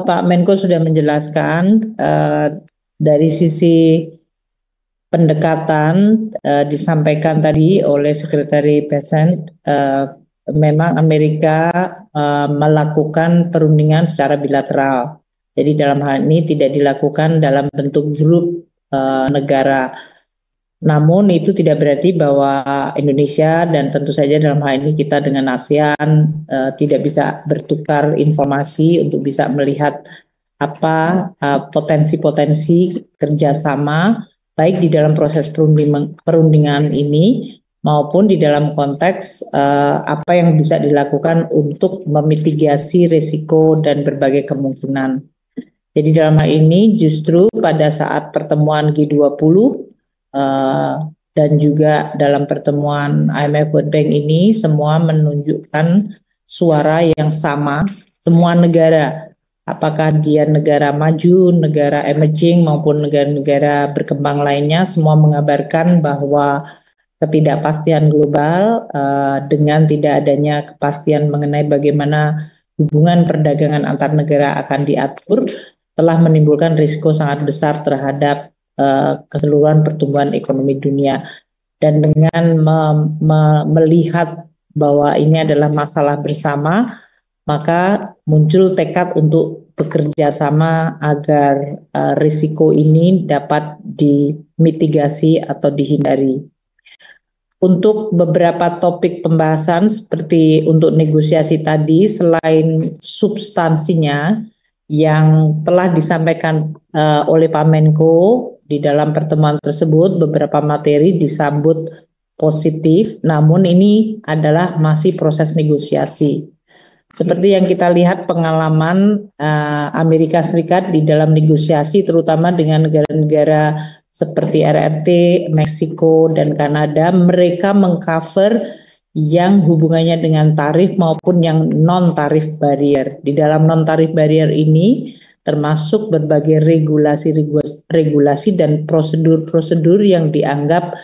Pak Menko sudah menjelaskan dari sisi pendekatan disampaikan tadi oleh Sekretari Bessent, memang Amerika melakukan perundingan secara bilateral. Jadi dalam hal ini tidak dilakukan dalam bentuk grup negara. Namun itu tidak berarti bahwa Indonesia dan tentu saja dalam hal ini kita dengan ASEAN tidak bisa bertukar informasi untuk bisa melihat apa potensi-potensi kerjasama baik di dalam proses perundingan ini maupun di dalam konteks apa yang bisa dilakukan untuk memitigasi risiko dan berbagai kemungkinan. Jadi dalam hal ini justru pada saat pertemuan G20 dan juga dalam pertemuan IMF World Bank ini semua menunjukkan suara yang sama, semua negara, apakah dia negara maju, negara emerging maupun negara-negara berkembang lainnya, semua mengabarkan bahwa ketidakpastian global dengan tidak adanya kepastian mengenai bagaimana hubungan perdagangan antar negara akan diatur telah menimbulkan risiko sangat besar terhadap keseluruhan pertumbuhan ekonomi dunia. Dan dengan melihat bahwa ini adalah masalah bersama, maka muncul tekad untuk bekerja sama agar risiko ini dapat dimitigasi atau dihindari. Untuk beberapa topik pembahasan seperti untuk negosiasi tadi, selain substansinya yang telah disampaikan oleh Pak Menko di dalam pertemuan tersebut, beberapa materi disambut positif, namun ini adalah masih proses negosiasi. Seperti yang kita lihat pengalaman Amerika Serikat di dalam negosiasi terutama dengan negara-negara seperti RRT, Meksiko, dan Kanada, mereka mengcover yang hubungannya dengan tarif maupun yang non-tarif barrier. Di dalam non-tarif barrier ini termasuk berbagai regulasi dan prosedur-prosedur yang dianggap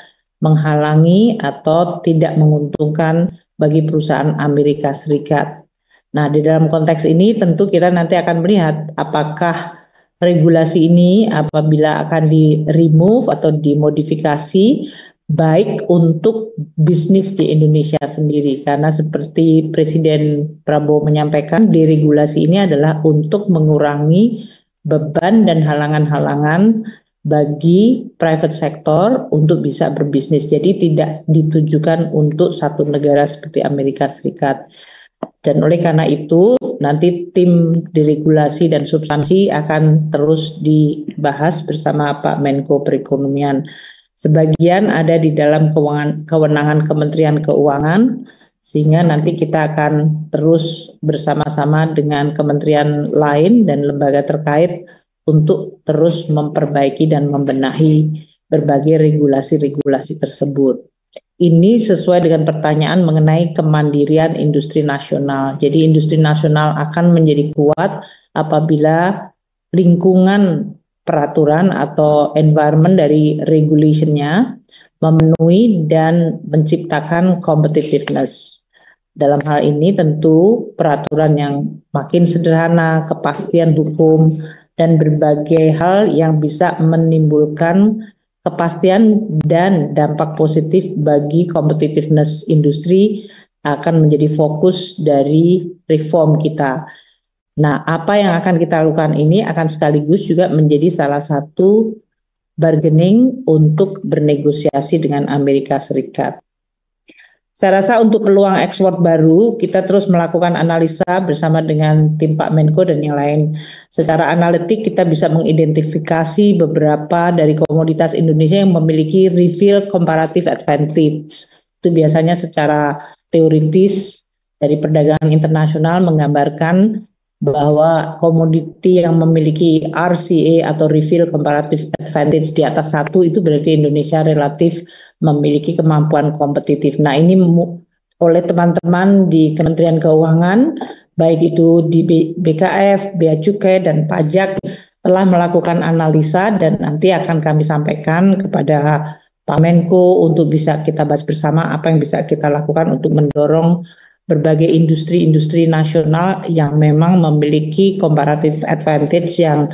menghalangi atau tidak menguntungkan bagi perusahaan Amerika Serikat. Nah, di dalam konteks ini tentu kita nanti akan melihat apakah regulasi ini apabila akan di-remove atau dimodifikasi baik untuk bisnis di Indonesia sendiri. Karena seperti Presiden Prabowo menyampaikan, deregulasi ini adalah untuk mengurangi beban dan halangan-halangan bagi private sector untuk bisa berbisnis. Jadi tidak ditujukan untuk satu negara seperti Amerika Serikat. Dan oleh karena itu nanti tim deregulasi dan substansi akan terus dibahas bersama Pak Menko Perekonomian. Sebagian ada di dalam kewenangan Kementerian Keuangan, sehingga nanti kita akan terus bersama-sama dengan kementerian lain dan lembaga terkait untuk terus memperbaiki dan membenahi berbagai regulasi-regulasi tersebut. Ini sesuai dengan pertanyaan mengenai kemandirian industri nasional. Jadi industri nasional akan menjadi kuat apabila lingkungan peraturan atau environment dari regulation-nya memenuhi dan menciptakan competitiveness. Dalam hal ini tentu peraturan yang makin sederhana, kepastian hukum, dan berbagai hal yang bisa menimbulkan kepastian dan dampak positif bagi competitiveness industri akan menjadi fokus dari reform kita. Nah, apa yang akan kita lakukan ini akan sekaligus juga menjadi salah satu bargaining untuk bernegosiasi dengan Amerika Serikat. Saya rasa untuk peluang ekspor baru, kita terus melakukan analisa bersama dengan tim Pak Menko dan yang lain. Secara analitik kita bisa mengidentifikasi beberapa dari komoditas Indonesia yang memiliki real comparative advantage. Itu biasanya secara teoritis dari perdagangan internasional menggambarkan bahwa komoditi yang memiliki RCA atau real comparative advantage di atas 1 itu berarti Indonesia relatif memiliki kemampuan kompetitif. Nah, ini oleh teman-teman di Kementerian Keuangan, baik itu di BKF, Bea Cukai, dan Pajak telah melakukan analisa dan nanti akan kami sampaikan kepada Pak Menko untuk bisa kita bahas bersama apa yang bisa kita lakukan untuk mendorong berbagai industri-industri nasional yang memang memiliki comparative advantage yang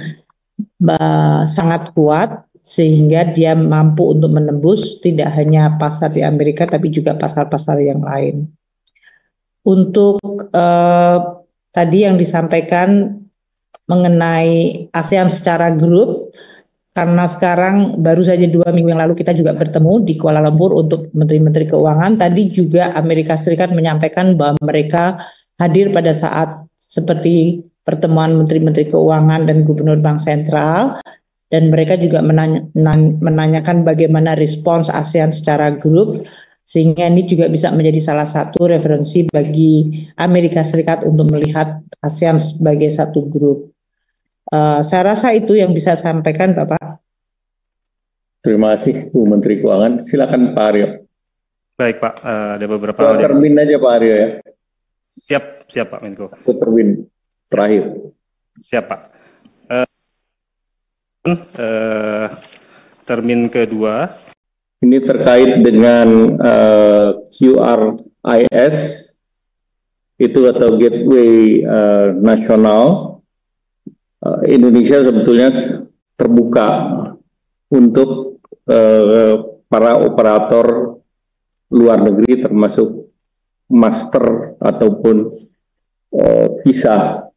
sangat kuat sehingga dia mampu untuk menembus tidak hanya pasar di Amerika tapi juga pasar-pasar yang lain. Untuk tadi yang disampaikan mengenai ASEAN secara grup, karena sekarang baru saja 2 minggu yang lalu kita juga bertemu di Kuala Lumpur untuk menteri-menteri keuangan. Tadi juga Amerika Serikat menyampaikan bahwa mereka hadir pada saat seperti pertemuan menteri-menteri keuangan dan gubernur bank sentral, dan mereka juga menanyakan bagaimana respons ASEAN secara grup, sehingga ini juga bisa menjadi salah satu referensi bagi Amerika Serikat untuk melihat ASEAN sebagai satu grup. Saya rasa itu yang bisa saya sampaikan, Bapak. Terima kasih, Bu Menteri Keuangan. Silakan Pak Aryo. Baik, Pak. Ada beberapa hal. Termin aja Pak Aryo ya. Siap Pak Menko. Termin terakhir. Siap Pak. Termin kedua. Ini terkait dengan QRIS itu atau Gateway Nasional. Indonesia sebetulnya terbuka untuk para operator luar negeri termasuk master ataupun visa.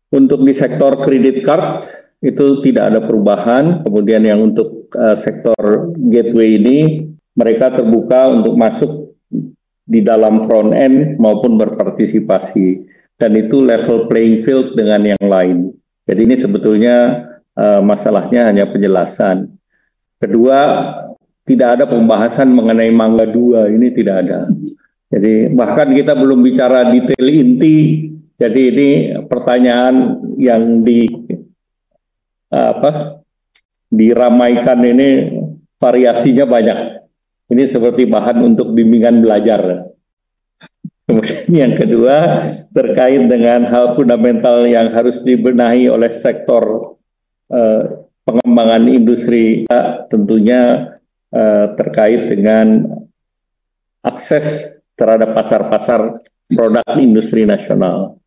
Untuk di sektor kredit card itu tidak ada perubahan. Kemudian yang untuk sektor gateway ini mereka terbuka untuk masuk di dalam front end maupun berpartisipasi. Dan itu level playing field dengan yang lain. Jadi ini sebetulnya masalahnya hanya penjelasan. Kedua, tidak ada pembahasan mengenai Mangga 2, ini tidak ada. Jadi bahkan kita belum bicara detail inti. Jadi ini pertanyaan yang diramaikan ini variasinya banyak. Ini seperti bahan untuk bimbingan belajar. Kemudian yang kedua terkait dengan hal fundamental yang harus dibenahi oleh sektor pengembangan industri, tentunya terkait dengan akses terhadap pasar-pasar produk industri nasional.